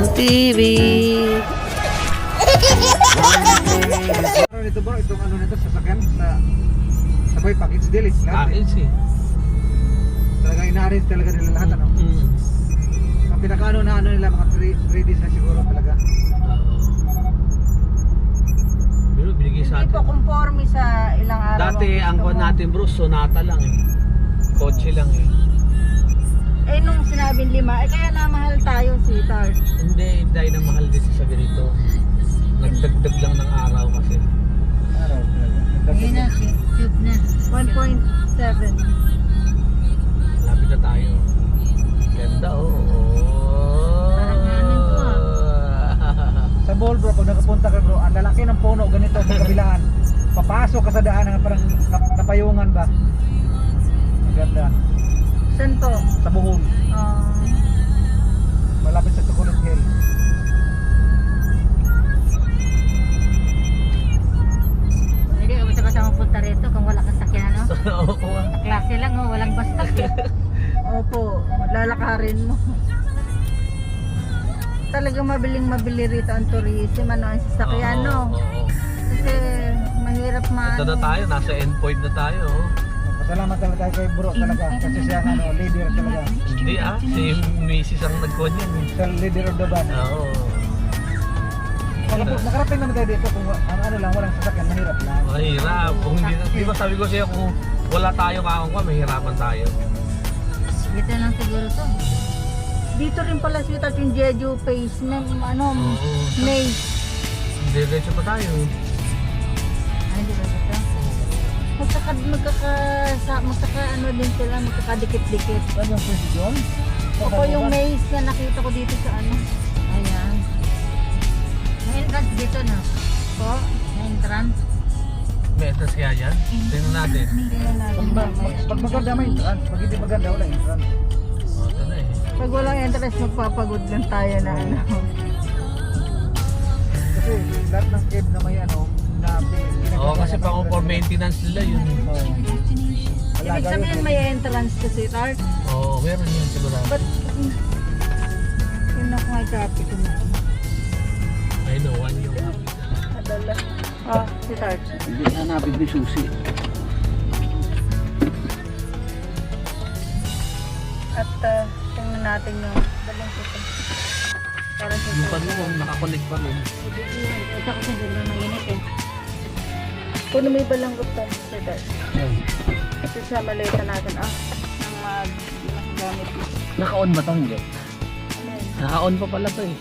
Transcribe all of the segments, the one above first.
Kabataan TV. Ito bro, itong ano nito sasakyan sa sabay package deal is lahat. Package eh. Talaga ina-arrange talaga nila lahat ano. Ang pinakaano na ano nila mga 3 days na siguro talaga. Pero binigay sa Hindi po atin. conforme sa ilang araw. Dati ang kuha natin bro, Sonata lang eh. Kotse lang eh. Eh nung sinabing 5, kaya namahal tayo, sweetheart. Hindi, dahil na mahal din sa ganito. Nagdagdag lang ng araw kasi. Araw talaga. Yun na, cute na. 1.7. Lapit na tayo. Ganda Parang nanin to, Sa ball bro, pag nakapunta ka bro, ang lalaki ng puno ganito sa kabilaan. Papasok ka sa daan parang napayungan ba? Ang ganda. Saan to? Sa Bohol, malapit sa Tukulog Hill. Hindi, basta mapunta rito kung wala kasakyan, no? Oo po ah. Klase lang, oh, walang bastak eh. Opo, lalakarin mo. Talagang mabili rito ang tourism, ano, ang sasakyan, no? Oo. Kasi mahirap Ito na tayo, nasa endpoint na tayo. Pasalamat talaga tayo kay bro talaga kasi siya ang ano, leader talaga. Hindi ah, si Mrs. ang nagkuhan yan eh. Siya leader of the band. Oo. Makarating naman tayo dito kung ang ano lang, walang sasakyan, mahirap lang. Mahirap. Kung hindi, di ba sabi ko siya kung wala tayo kakangkwa, mahirapan tayo. Dito lang siguro to. Dito rin pala sweetheart yung Jeju Face na ano, Oo. May. Diretso pa tayo eh. Ay, di ba ito? Magkaka ano din sila, magkakadikit-dikit. Ano yung position? Opo, yung maze na nakita ko dito sa ano. Ayan. May entrance dito na. Po, may entrance. May entrance kaya dyan? Tingnan natin. Tingnan natin. Pag maganda may entrance, pag hindi maganda wala entrance. Oo, ito na eh. Pag walang entrance, magpapagod lang tayo na ano. Kasi lahat ng cave na may ano, na Oo, kasi pang for maintenance nila yun. Ibig sabihin may entrance kasi, Tart. Oo, meron yun sigurado. But, yun ako nga copy ko na. I know, one yung Adala. Ah, si Tart. Hindi na nabig ni Susi. At tingnan natin yung dalang ko. Para sa Yung panulong, nakakonect pa rin. Ito kasi sobrang mainit eh. Puno may balanggot tayo si Tart. Ito sa maleta natin. Ng gamit mo. Naka-on ba ito? Hindi. Ano yun? Naka-on pa pala ito eh.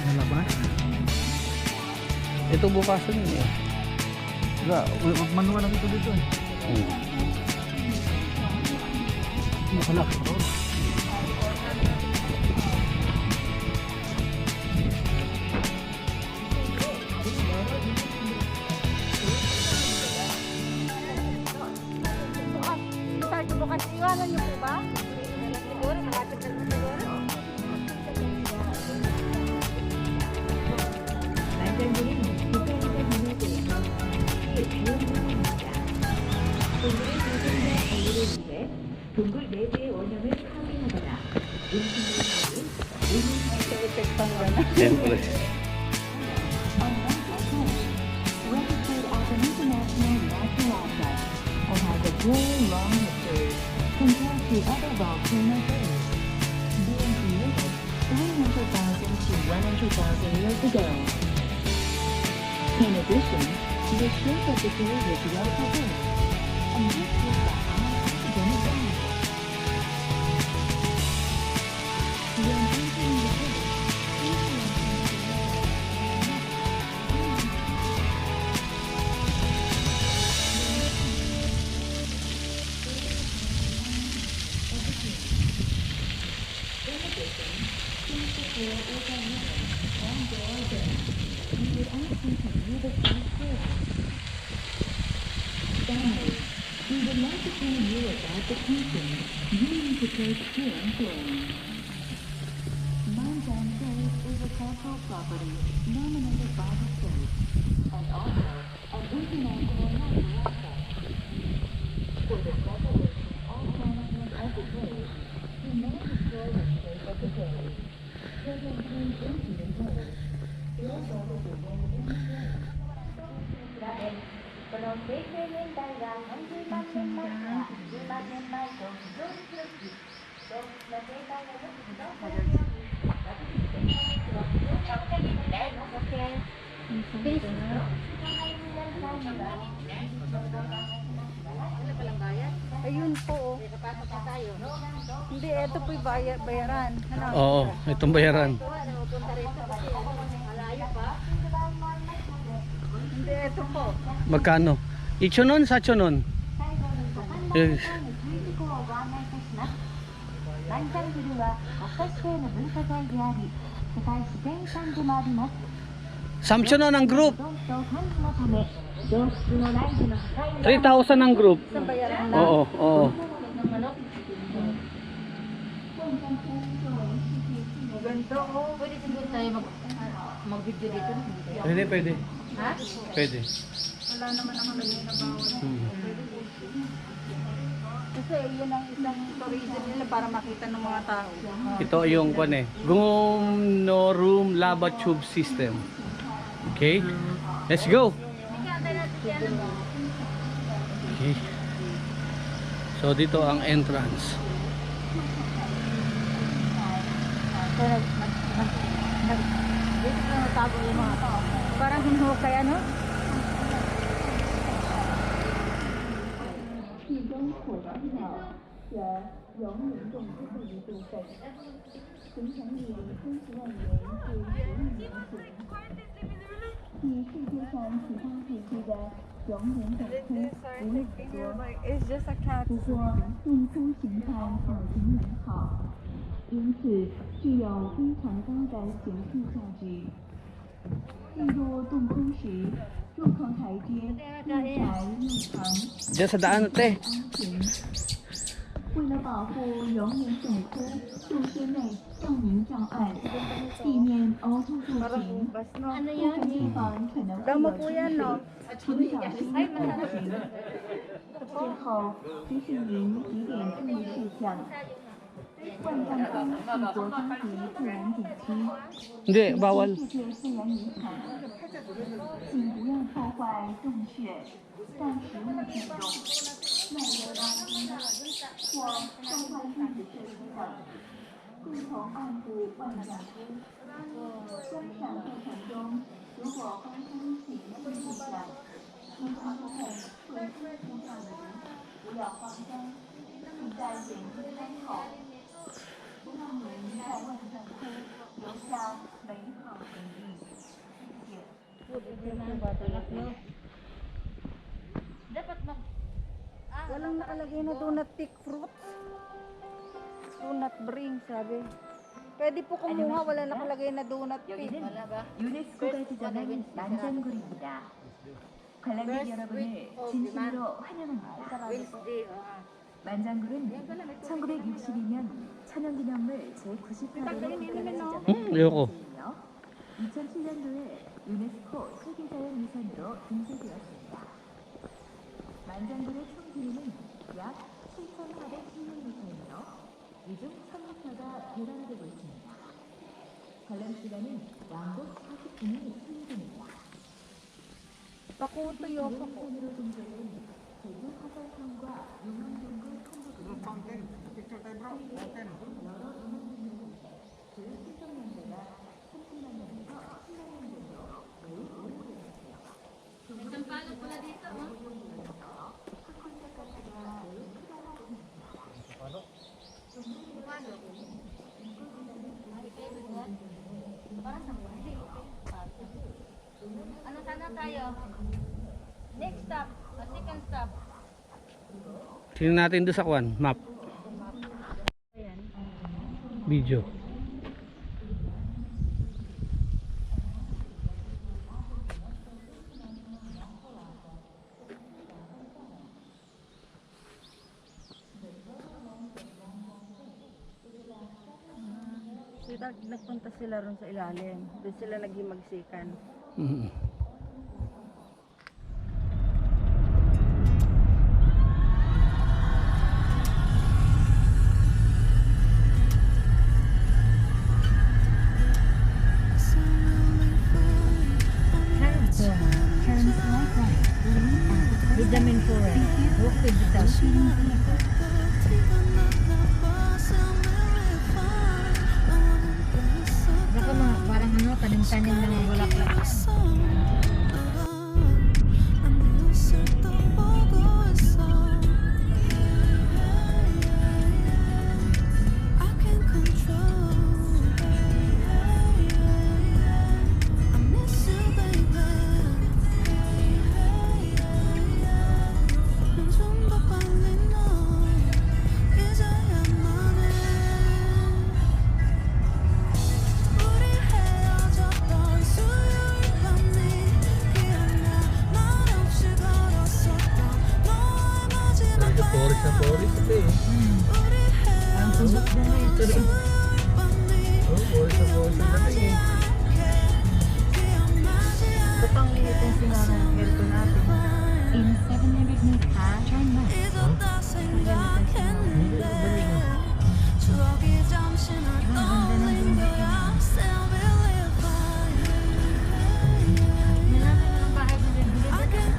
Wala ba? Ito bukasan yun eh. Wala, manual lang ito dito eh. Nakalak. Tart, bukas iwanan niyo po ba? Siguro, malapit na naman siguro. Siyempre. Registered as an international natural asset and has a very long history compared to other volcano caves, being created 300,000 to 100,000 years ago. In addition, the shape of the cave is well-preserved, and this is the highest academic value. When entering the cave, Finally, we would like to tell you about the painting you need to take here in Florence. Manjang Cave is a cultural property nominated by the state and also an international natural asset. For the preservation of management of the cave, we may destroy the shape of the cave. Ayun po. Hindi, ito po'y bayaran. Ano? Oo, itong bayaran. Hindi, ito po. Magkano? Ichonon sa chonon? Eh, ランタンビルは国家指定の文化財であり、世界自然遺産でもあります。 3chonon ang group. 保存と管理のため、上質の内部の破壊 3,000 ang group. Sa bayaran lang. Oo, oo. Ganito, oh. Pwede siguro tayo mag-video dito. Pwede, pwede. Ha? Pwede. Wala naman nakalagay na bawal. Hmm. Kasi yun ang isang tourism nila para makita ng mga tao. Ito yung kwan eh. Gumnorum lava tube system. Okay? Let's go. Okay. So dito ang entrance. So, dito na natago yung mga tao. Parang hinuhukay ano? 其中火山鸟则永远种植的一部分，形成于30万年至10亿年前。比世界上其他地区的永远种枯无论多， It's just a cat. 不过种枯形态保存良好，因此具有非常高的显示价值。进入洞窟时，入口台阶又窄又长。 Diyan sa daan te. 安全。为了保护永远种枯入室内照明障碍，避免凹凸不 Parang 平， ubas, no? 部分地方可能会 Damo 有 po yan, 积 no? 水，请小心步行。最后提醒您几点注意事项：万象宫是国家级自然景区， Hindi, bawal. 世界自然遗产，请不要破坏洞穴、让食物进入、乱扔垃圾或破坏历史设施等，并从暗部万象宫。观赏过程中，如果发生紧急现象，通常会会出上您，不要慌张，请在眼睛开口。让您在万象窟留下美好回忆。谢谢。 Walang nakalagay na do not pick fruits. Do not bring, sabi. Pwede po kumuha, wala nakalagay na do not pick. 유네스코가 지정한 만장굴입니다. 관람객 여러분을 진심으로 환영합니다. 만장굴은 1962년 천연기념물 제98호로 지정한 Ayoko. 2007년도에 유네스코 세계자연유산으로 등재되었습니다. 만장굴의 총 길이는 약 7,416m이며 이 중 1,000m가 개발되고 있습니다. 관람 시간은 왕복 40분이 소요됩니다. Pakuto yun. 유네스코로 등재된 제주 화살성과 용암동굴 컴퓨터 여러 음악들은 그 시청 연대가 30만 년에서 10만 년 정도 매우 오래되었어요. Ano sana tayo? Next stop, second stop. Tingnan natin doon sa kwan, map. Video. Nagpunta sila ron sa ilalim. Doon sila naging magsikan. Mhm. Turns left right, lean out. Vitamin 4 eh. Okay, vitamin. Baka mga parang ano, tanim-tanim ng mga bulaklak. Forest na forest ito eh. Ang tubok na nga ito. Oh, forest na forest na ito eh. Ito pang itong sinara ng aircon natin. In 700 meters, turn left. Ang ganda ng sinara. Nilapit mo ng bahay ko din. Ano tayo?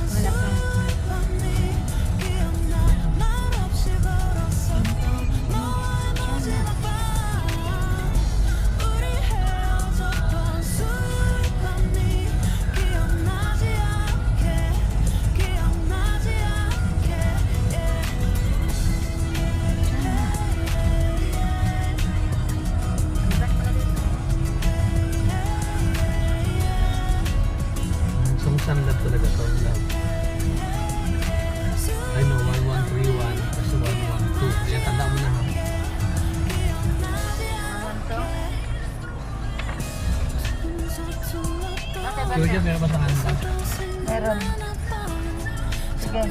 Wala ka. Sungsang lab talaga to. Lab. I know, 1131 kasi 112. Yan, tanda mo na ha. Naman to. Bakit ba Pero dyan, meron ba sa handa? meron. Sige.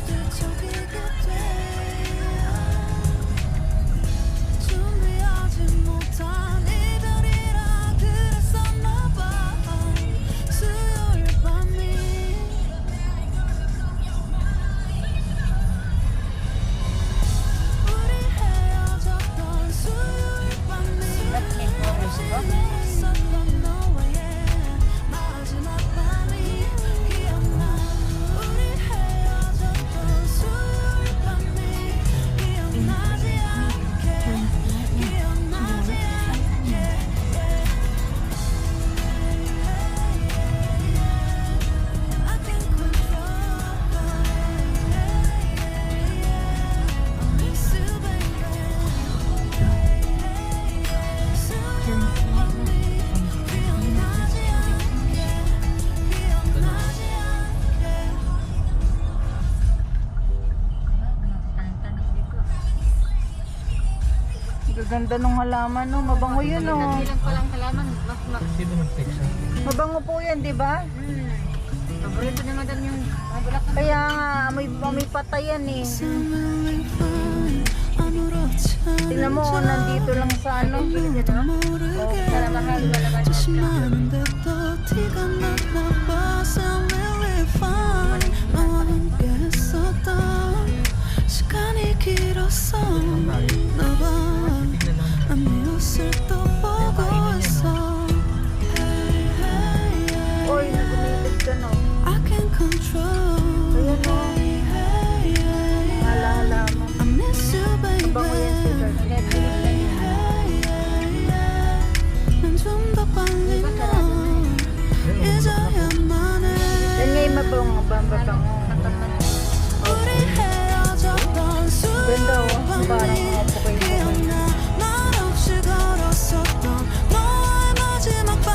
Gaganda ng halaman, no? Mabango yun, no? Bilang palang halaman, Sino mag-text ha? mabango po yan, di ba? Paborito ni madam yung bulak. Kaya nga, may patay yan eh. Tingnan mo, nandito lang sa ano. Oh, sana mahal malaman. 시간이 길었어 너봐 난 네 옷을 또 보고 있어 Hey, hey, yeah. Oy, nagumilit ka, no? I can't control Ayan, no? Hey, hey, yeah. Halaman. I miss you baby Mabango yan, sweetheart. Hey, hey, yeah. 난 좀 더 빨리 너 잊어야만 해 Yan nga yung mabango, mabango. 우리 헤어졌던 Ganda, oh. Parang pukay-pukay. 기억나 날 없이 걸었었던 너의 마지막 밤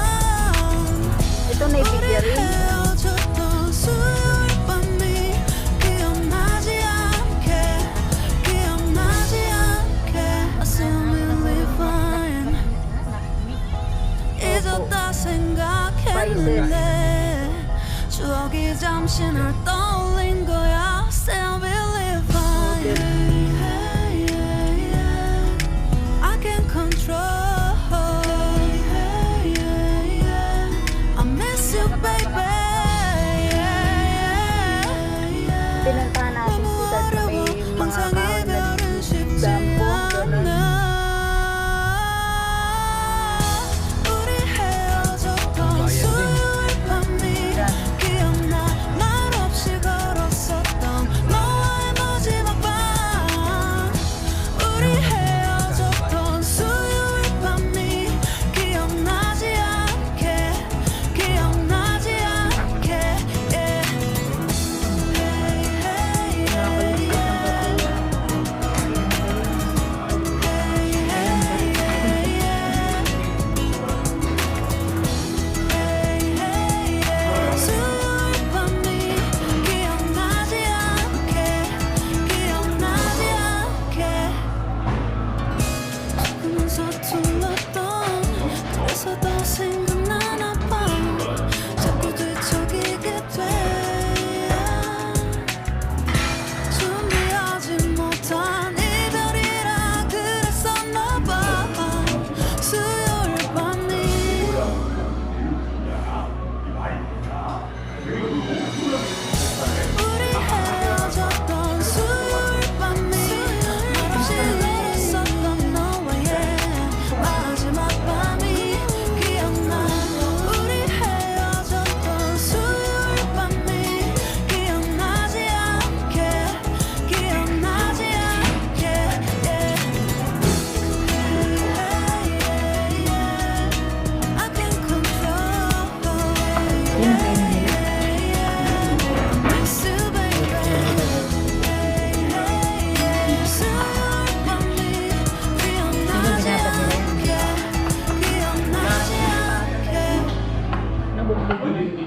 Ito na 우리 ibigya rin. 헤어졌던 수요일 밤이 기억나지 않게 기억나지 않게 I still really fine 잊었다 생각했는데 추억이 잠시 널 떠올린 거야 Still really fine Hey, yeah, yeah. I can't control Hey, yeah, yeah. I miss you baby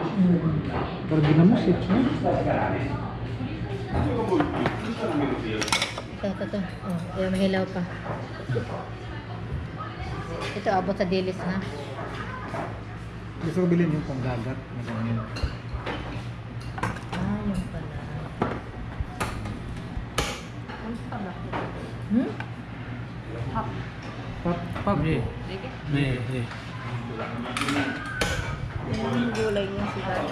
Parang ginamos eh. Ito. Oh, yung mahilaw pa. Ito, abot sa dilis na. Gusto ko bilhin yung panggagat. Yung pala. Pap. Yung gulay niya si Dad.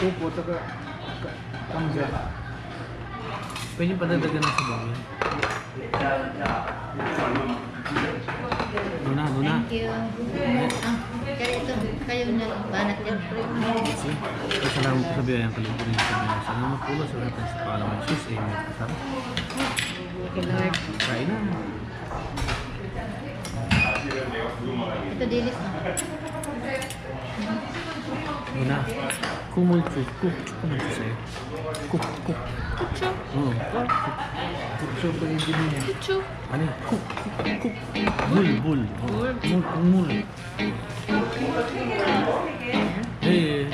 Upo, taka kamga. Pwede pa dadagan na sa bagay. Luna. Thank you. Kaya ito, kayo na banat yan. Salamat po sa biyayang kaliburin sa mga salamat po sa natin sa pangalaman ng Jesus. Amen. Okay, Lord. Kain na. Ito dilis na. Luna. Kumulcho sa'yo. Kuk. Oo. So, pa yung gini niya. Ano yun? Kuk. Bul. Mul. Eh.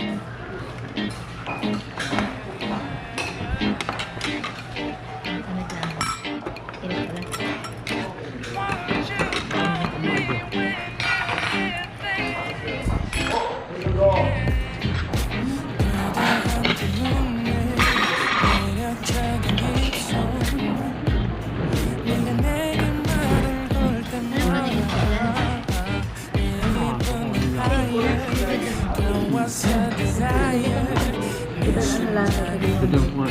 Init pala. Ito po.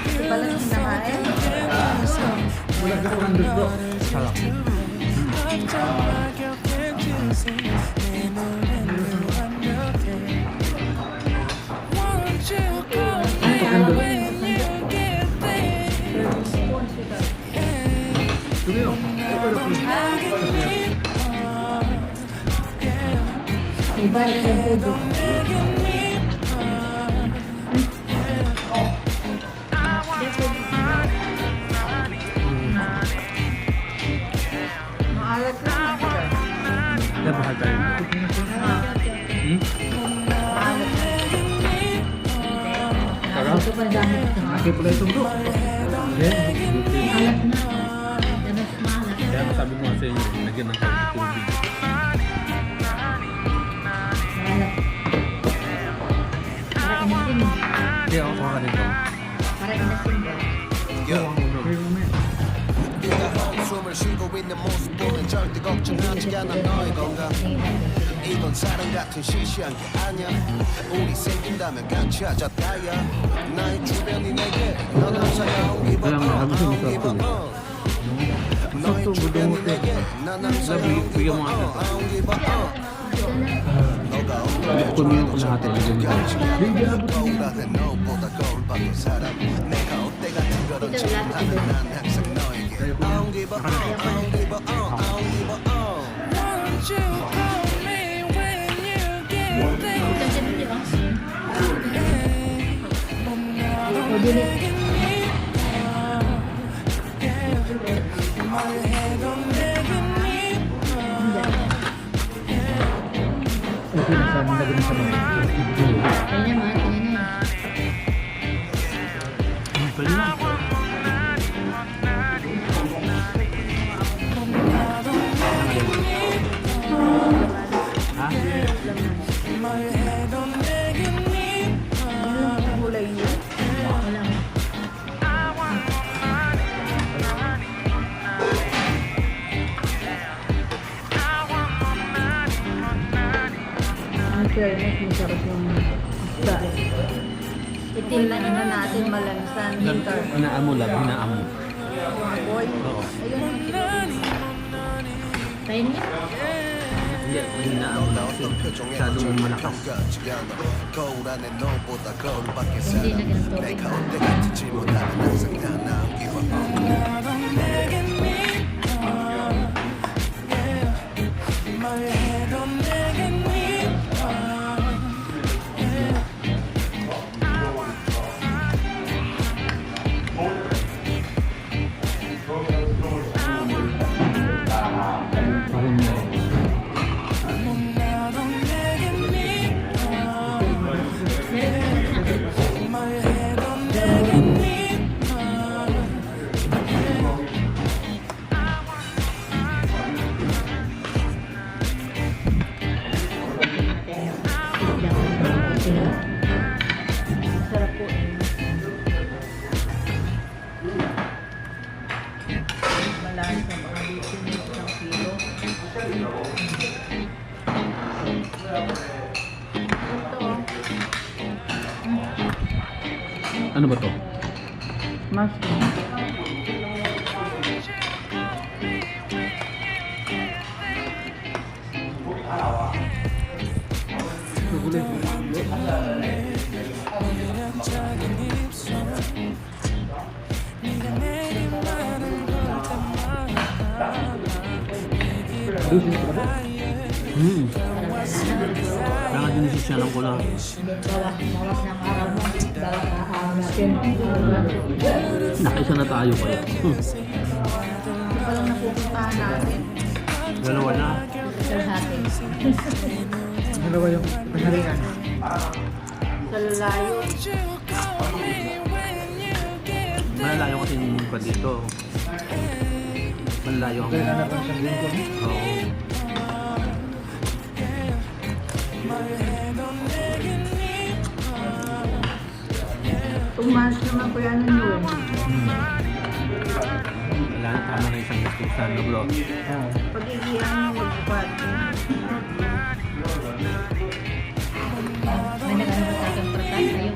Ito pala sinamain. Wala ka pang dugo. Sarap. Iba yung pudo. Maalat lang. Napakal tayo. Ito pa dami ito. Aki pala ito bro. Maalat na. Danas maalat. Kaya masabi mo sa inyo, lagyan ng tubig. Maalat. Para inasin. Hindi ako ka dito. Para inasin ba? 숨을 쉬고 있는 모습보는 절대 걱정하지 않아 너의 건강 이건 사랑 같은 시시한 게 아니야 우리 생긴다면 같이 하자 다야 나의 주변이 내게 넌 항상 I don't give up, I don't give up 너의 주변이 내게 난 항상 I don't give up, I don't give up 너가 없는 거울아래 너보다 거울 받는 사람 내가 어때 같은 그런 질문하는 난 항상 너에게 I don't give up, I don't give up, I don't give up Won't you call me when you get there My head on begging Okay na sa mga ganun sa mga. Kanya naman, kanya na. My head on begging Kulay niya. Wala. Ang fairness, masarap yung isda. Itingnan na natin malansan. Winter. Inaamo lang, inaamo. Boy. Oo. Ayun. Tayo niya. Hindi, inaamo lang kasi masyadong malakas. 거울 안에 너보다 거울 밖에 Hindi na ganito. 내가 어때 같은 질문하는 항상 난 I don't give up My head on begging me Parang Ano ba to? Mushroom. Kaya dinisisyalan ko lang. Nakisa na tayo pala. Ito pa lang napupuntahan natin. Dalawa na. Dalawa yung pangalingan. Sa lalayo. Malalayo kasi yung pa dito. Malalayo ang... Kaya nanapan siyang lingkod. Oo. Tumas naman po yan yun. Wala na, tama na isang gastusan na bro. Oo. Pag-iiyan yung magbukat. May nag-ano sa akin protest sa'yo.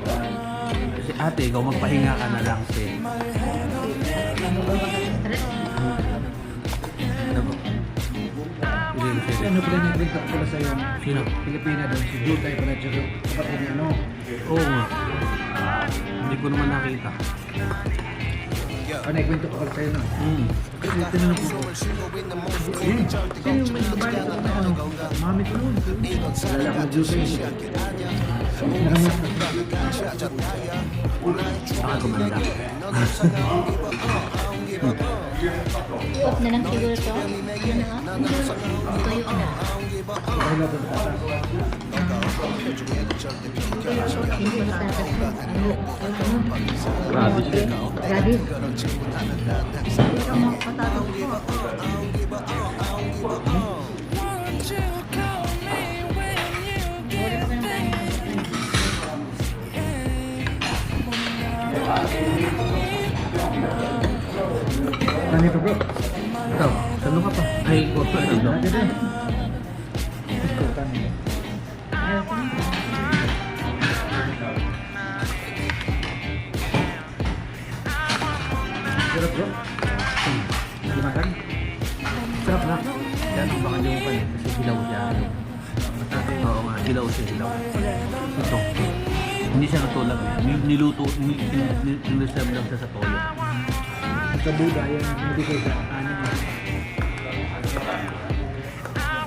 Kasi ate, ikaw magpahinga ka na lang kasi. Ano ba ba kasi stress? Ano ba? Sige, sige. Ano pala yung bigtak pala sa'yo? Sino? Pilipina doon, si Jutay pala siya. Kapatid niya, ano? Oo nga. Hindi ko naman nakita. Ano, ikwento ko pala sa'yo na. Kasi tinanong ko. Sino yung may babae ko? Ano? Mami ko noon. Wala ko Jutay. Naramot na. Baka kumanda. Off na lang siguro to. Ano na nga? Tuyo na. Wala ko na. Hindi ko tatas mo. Ano? Grabe siya. Grabe. Ikaw mga patatong ko. Wala pa ng kanin. Ganito bro. Ikaw, saan ka pa? Ay, ko pa. Ano? Lagi din. Gusto ka niya. Sarap bro. Dimakan? Sarap na. Yan, baka yung pa eh. Kasi hilaw siya. Oo nga, hilaw siya, hilaw. Ito. Hindi siya natulog. Niluto, nireserve lang siya sa toyo. Sa Buda, yan. Hindi ko sa anin.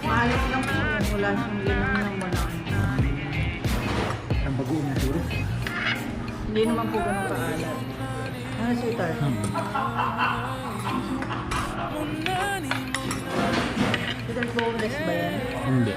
Maalat lang po yan. Wala siyang ginang ng banana. Ang bagoong na siguro. Hindi naman po ganun kaalat. Ano sweetheart? Sweetheart, boneless ba yan? Hindi.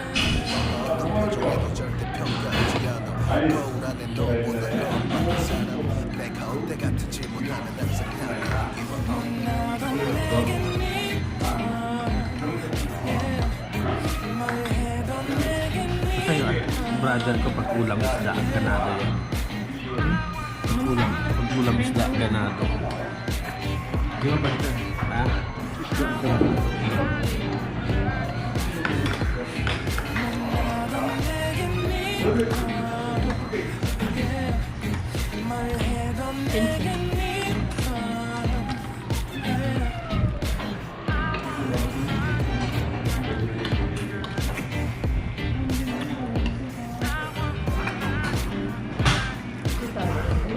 Kasi yun, brother ko pag ulam isda, ganado yan. Pag ulam isda, ganado. Di ba ba ito? Ha?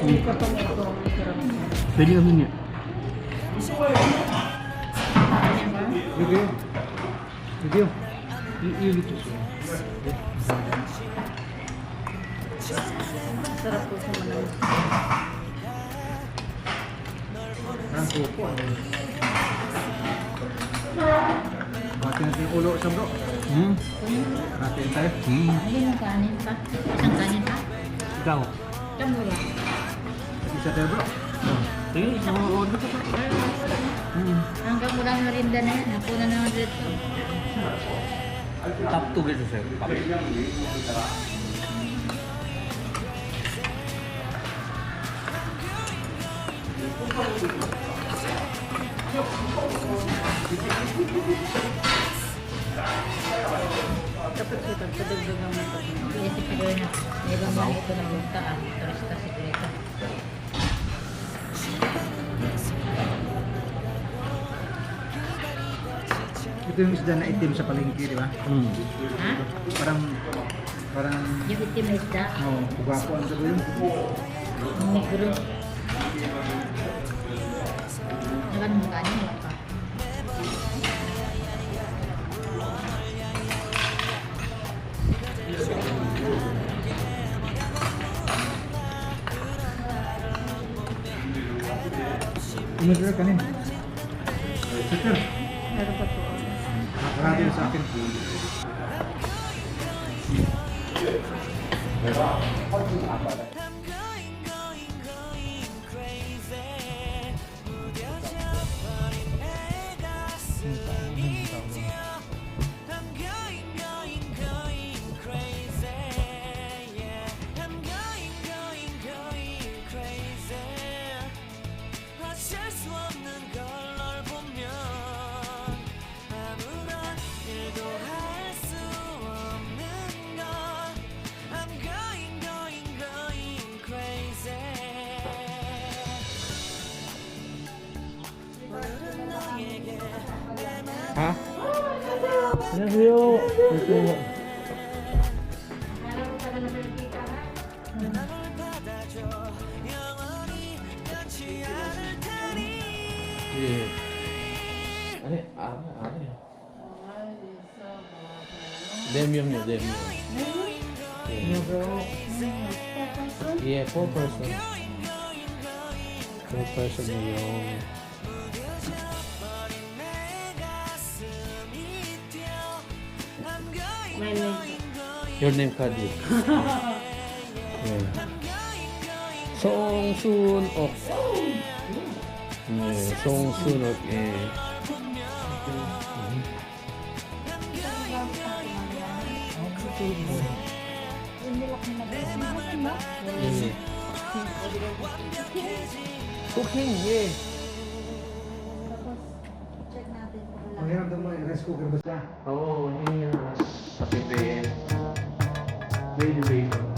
Hindi ka pa nito. Sarap niya. Pwede naman yan. Video. Video. I-ilito siya. Sarap po sa manang. Ang kuko. Batin natin yung ulo sa bro. Batin tayo. Ayun yung kanin pa. Isang kanin pa. Ikaw. Tamo ba? Isa tayo bro. Sige, order ka pa. Hanggang mula merinda na yan. Napuna na naman dito. Top 2 guys, sir. Top. Dapat siya pagdagdagan mo pa. Kaya siguro na, may ibang mga ito na punta turista sigurito. Ito yung isda na itim sa palengke, di ba? Ha? Parang, Yung itim na isda, kugapo ang sabi yun. ang negro. Nakan mo kanin, wala pa. Umidra ka rin. Sister, Meron pa po. karati na sa akin. 어쩔 수 없는 걸 널 보면 아무런 일도 할 수 없는 걸 I'm going crazy 오늘은 너에게 Ha? An녕하세요. 널 받아줘 영원히 변치 않을 테니 예. 아니. 네 명이요, 네 명. 예, 4person. 4person이요. May may. Your name, Kadi. 예. 송순옥. 네, 송순옥. 예. 예. 쿠킹, 예. Maghiram mo yung rice cooker ba siya? Oo, hindi na. Sa PPN. Baby baby.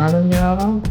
나는요.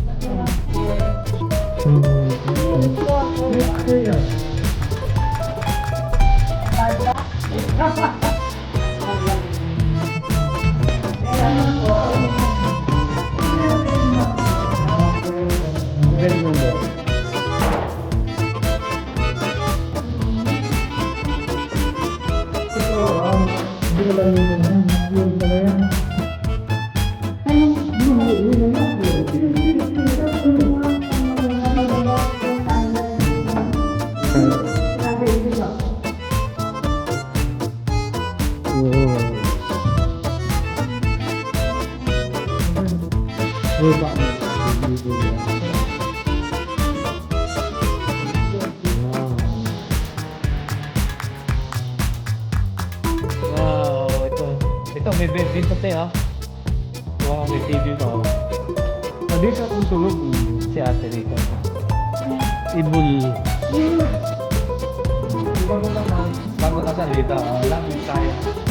Wow, ito may bed dito tayo. Wow, may TV pa. Dito akong tulog. Si ate dito. Ibul. Bago ka sa dito, lapit tayo.